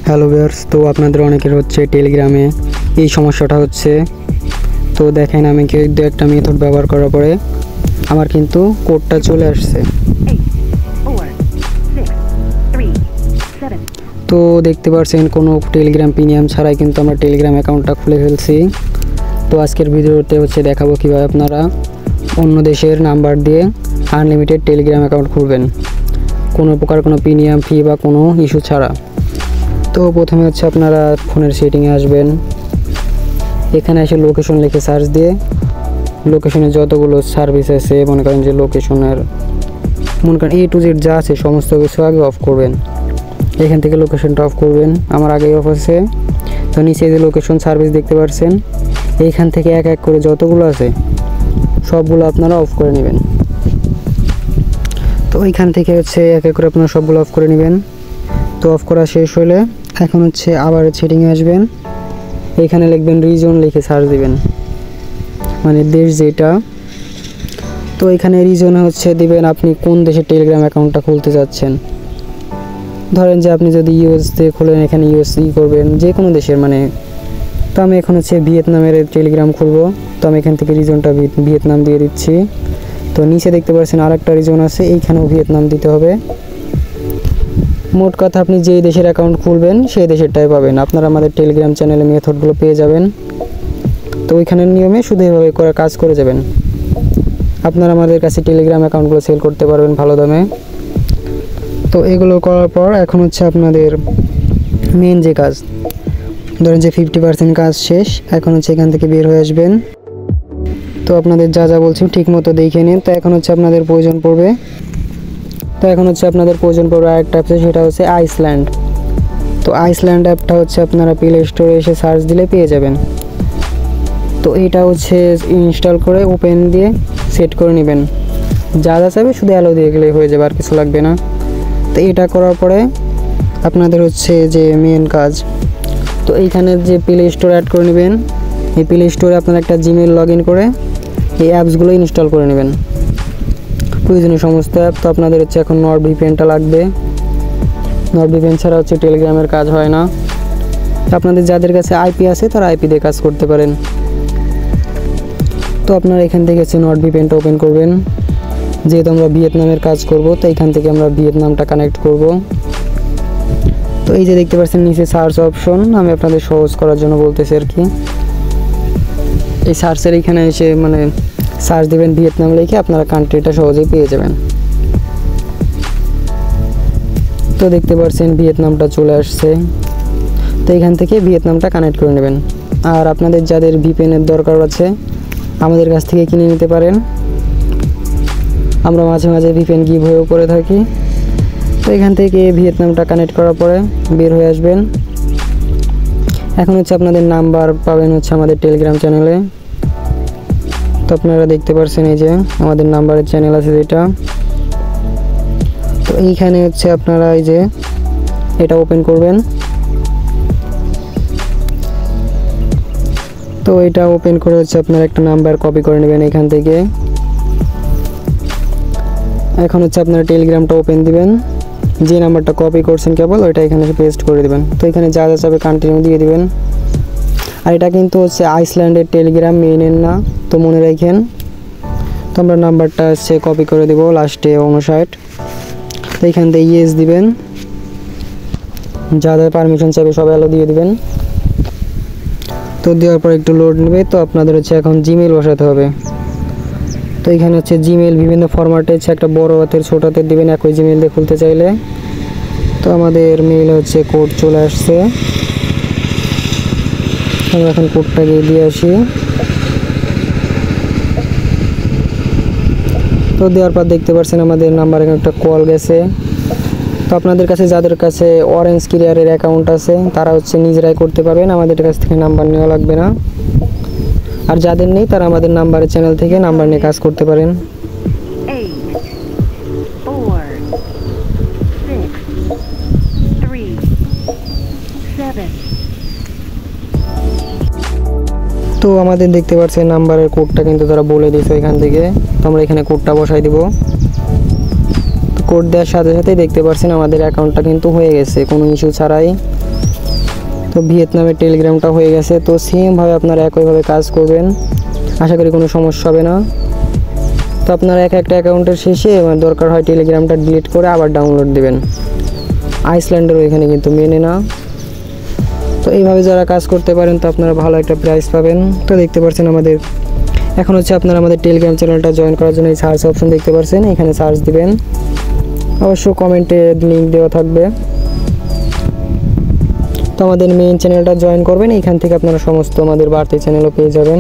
Hello viewers, তো আপনাদের অনেকের হচ্ছে টেলিগ্রামে এই সমস্যাটা হচ্ছে। তো দেখেন, আমি কিন্তু একটা মেথড ব্যবহার করার পরে আমার কিন্তু কোডটা চলে আসছে। তো দেখতে পাচ্ছেন কোনো টেলিগ্রাম প্রিমিয়াম ছাড়াই কিন্তু আমরা টেলিগ্রাম অ্যাকাউন্টটা খুলে ফেলছি। তো আজকের ভিডিওতে হচ্ছে দেখাবো কীভাবে আপনারা অন্য দেশের নাম্বার দিয়ে আনলিমিটেড টেলিগ্রাম অ্যাকাউন্ট খুলবেন কোনো প্রকার কোনো প্রিমিয়াম ফি বা কোনো ইস্যু ছাড়া। তো প্রথমে হচ্ছে আপনারা ফোনের সেটিংয়ে আসবেন, এখানে এসে লোকেশন লিখে সার্চ দিয়ে লোকেশনে যতগুলো সার্ভিস আছে মনে করেন যে লোকেশনের A to Z যা আছে সমস্ত কিছু আগে অফ করবেন। এখান থেকে লোকেশনটা অফ করবেন, আমার আগেই অফ আছে। তো নিচে যে লোকেশন সার্ভিস দেখতে পাচ্ছেন, এইখান থেকে এক এক করে যতগুলো আছে সবগুলো আপনারা অফ করে নেবেন। তো এইখান থেকে হচ্ছে এক এক করে আপনারা সবগুলো অফ করে নেবেন। তো অফ করা শেষ হলে এখন হচ্ছে আবার সেটিংয়ে আসবেন, এখানে লিখবেন রিজন, লিখে সার্চ দিবেন মানে দেশ যেটা। তো এখানে রিজনে হচ্ছে দিবেন আপনি কোন দেশের টেলিগ্রাম অ্যাকাউন্টটা খুলতে যাচ্ছেন। ধরেন যে আপনি যদি ইউএস দিয়ে খোলেন, এখানে ইউএস করবেন যে কোনো দেশের তো আমি এখন হচ্ছে ভিয়েতনামের টেলিগ্রাম খুলবো। তো আমি এখান থেকে রিজনটা ভিয়েতনাম দিয়ে দিচ্ছি। তো নিচে দেখতে পাচ্ছেন আরেকটা রিজন আছে, এইখানেও ভিয়েতনাম দিতে হবে। মোট কথা আপনি যেই দেশের অ্যাকাউন্ট খুলবেন সেই দেশেরটাই পাবেন। আপনারা আমাদের টেলিগ্রাম চ্যানেলে মেথডগুলো পেয়ে যাবেন। তো ওইখানের নিয়মে শুধু এভাবে করে কাজ করে যাবেন। আপনারা আমাদের কাছে টেলিগ্রাম অ্যাকাউন্টগুলো সেল করতে পারবেন ভালো দামে। তো এগুলো করার পর এখন হচ্ছে আপনাদের মেন যে কাজ, ধরেন যে 50% কাজ শেষ, এখন হচ্ছে এখান থেকে বের হয়ে আসবেন। তো আপনাদের যা যা বলছি ঠিক মতো দেখে নিন। তো এখন হচ্ছে আপনাদের প্রয়োজন পড়বে আরেকটা অ্যাপ, সেটা হচ্ছে আইসল্যান্ড। তো আইসল্যান্ড অ্যাপটা হচ্ছে আপনারা প্লে স্টোরে এসে সার্চ দিলে পেয়ে যাবেন। তো এটা হচ্ছে ইনস্টল করে ওপেন দিয়ে সেট করে নেবেন, যা যা চাইবে শুধু অ্যালো দিয়ে গেলে হয়ে যাবে, আর কিছু লাগবে না। তো এটা করার পরে আপনাদের হচ্ছে যে মেন কাজ, তো এইখানে যে প্লে স্টোর অ্যাড করে নেবেন, এই প্লে স্টোরে আপনারা একটা জিমেল লগ ইন করে এই অ্যাপসগুলো ইনস্টল করে নেবেন, প্রয়োজনীয় সমস্ত অ্যাপ। তো আপনাদের হচ্ছে এখন NordVPNটা লাগবে, NordVPN ছাড়া হচ্ছে টেলিগ্রামের কাজ হয় না। আপনাদের যাদের কাছে আইপি আছে তারা আইপি দিয়ে কাজ করতে পারেন। তো আপনারা এখান থেকে হচ্ছে NordVPNটা ওপেন করবেন। যেহেতু আমরা ভিয়েতনামের কাজ করব, তো এখান থেকে আমরা ভিয়েতনামটা কানেক্ট করব। তো এই যে দেখতে পাচ্ছেন নিচে সার্চ অপশন, আমি আপনাদের সহজ করার জন্য বলতেছি আর কি। এই সার্চের এখানে এসে সার্চ দিবেন ভিয়েতনাম লিখে, আপনারা কান্ট্রিটা সহজেই পেয়ে যাবেন। তো দেখতে পাচ্ছেন ভিয়েতনামটা চলে আসছে। তো এখান থেকে ভিয়েতনামটা কানেক্ট করে নেবেন। আর আপনাদের যাদের ভিপিএনের দরকার আছে আমাদের কাছ থেকে কিনে নিতে পারেন, আমরা মাঝে মাঝে ভিপিএন গিভ হয়েও করে থাকি। তো এখান থেকে ভিয়েতনামটা কানেক্ট করার পরে বের হয়ে আসবেন। এখন হচ্ছে আপনাদের নাম্বার পাবেন হচ্ছে আমাদের টেলিগ্রাম চ্যানেলে। তো আপনারা দেখতে পাচ্ছেন এই যে আমাদের নাম্বারের চ্যানেল আছে যেটা। তো এইখানে হচ্ছে আপনারা এই যে এটা ওপেন করবেন। তো এটা ওপেন করে হচ্ছে আপনারা একটা নাম্বার কপি করে নেবেন এখান থেকে। এখন হচ্ছে আপনারা টেলিগ্রামটা ওপেন দিবেন, যে নাম্বারটা কপি করছেন কেবল ওইটা এখানে পেস্ট করে দেবেন। তো এখানে যা যা চাবে কন্টিনিউ দিয়ে দিবেন। আর এটা কিন্তু হচ্ছে আইসল্যান্ডের টেলিগ্রাম, মেইনের না, তো মনে রাখেন। তো আমরা নাম্বারটা হচ্ছে কপি করে দেব লাস্টে 59। তো এখান থেকে ইয়েস দিবেন, যা যা পারমিশন চাইবে সব অ্যালো দিয়ে দিবেন। তো দেওয়ার পর একটু লোড নেবে। তো আপনাদের হচ্ছে এখন জিমেল বসাতে হবে। তো এখানে হচ্ছে জিমেল বিভিন্ন ফরম্যাটে হচ্ছে একটা বড় হাতের ছোট হাতের দিবেন একই জিমেল দিয়ে খুলতে চাইলে। তো আমাদের মেইলে হচ্ছে কোড চলে আসছে, আমরা এখন কোডটা দিয়ে আসি। তো দেওয়ার পর দেখতে পাচ্ছেন আমাদের নাম্বারে একটা কল গেছে। তো আপনাদের কাছে যাদের কাছে অরেঞ্জ ক্যারিয়ারের অ্যাকাউন্ট আছে তারা হচ্ছে নিজেরাই করতে পারবেন, আমাদের কাছ থেকে নাম্বার নেওয়া লাগবে না। আর যাদের নেই তারা আমাদের নাম্বারের চ্যানেল থেকে নাম্বার নিয়ে কাজ করতে পারেন। তো আমাদের দেখতে পাচ্ছেন নাম্বারের কোডটা কিন্তু তারা বলে দিয়েছে এখান থেকে। তো আমরা এখানে কোডটা বসাই দিব। তো কোড দেওয়ার সাথে সাথেই দেখতে পাচ্ছেন আমাদের অ্যাকাউন্টটা কিন্তু হয়ে গেছে কোনো ইস্যু ছাড়াই। তো ভিয়েতনামের টেলিগ্রামটা হয়ে গেছে। তো সেমভাবে আপনারা একইভাবে কাজ করবেন, আশা করি কোনো সমস্যা হবে না। তো আপনারা একটা অ্যাকাউন্টের শেষে দরকার হয় টেলিগ্রামটা ডিলিট করে আবার ডাউনলোড দেবেন। আইসল্যান্ডেরও এখানে কিন্তু মেনে না। তো এইভাবে যারা কাজ করতে পারেন তো আপনারা ভালো একটা প্রাইস পাবেন। তো দেখতে পাচ্ছেন আমাদের এখন হচ্ছে আপনারা আমাদের টেলিগ্রাম চ্যানেলটা জয়েন করার জন্য এই সার্চ অপশন দেখতে পাচ্ছেন, এখানে সার্চ দিবেন, অবশ্য কমেন্টে লিঙ্ক দেওয়া থাকবে। তো আমাদের মেইন চ্যানেলটা জয়েন করবেন, এখান থেকে আপনারা সমস্ত আমাদের বাড়তি চ্যানেলও পেয়ে যাবেন।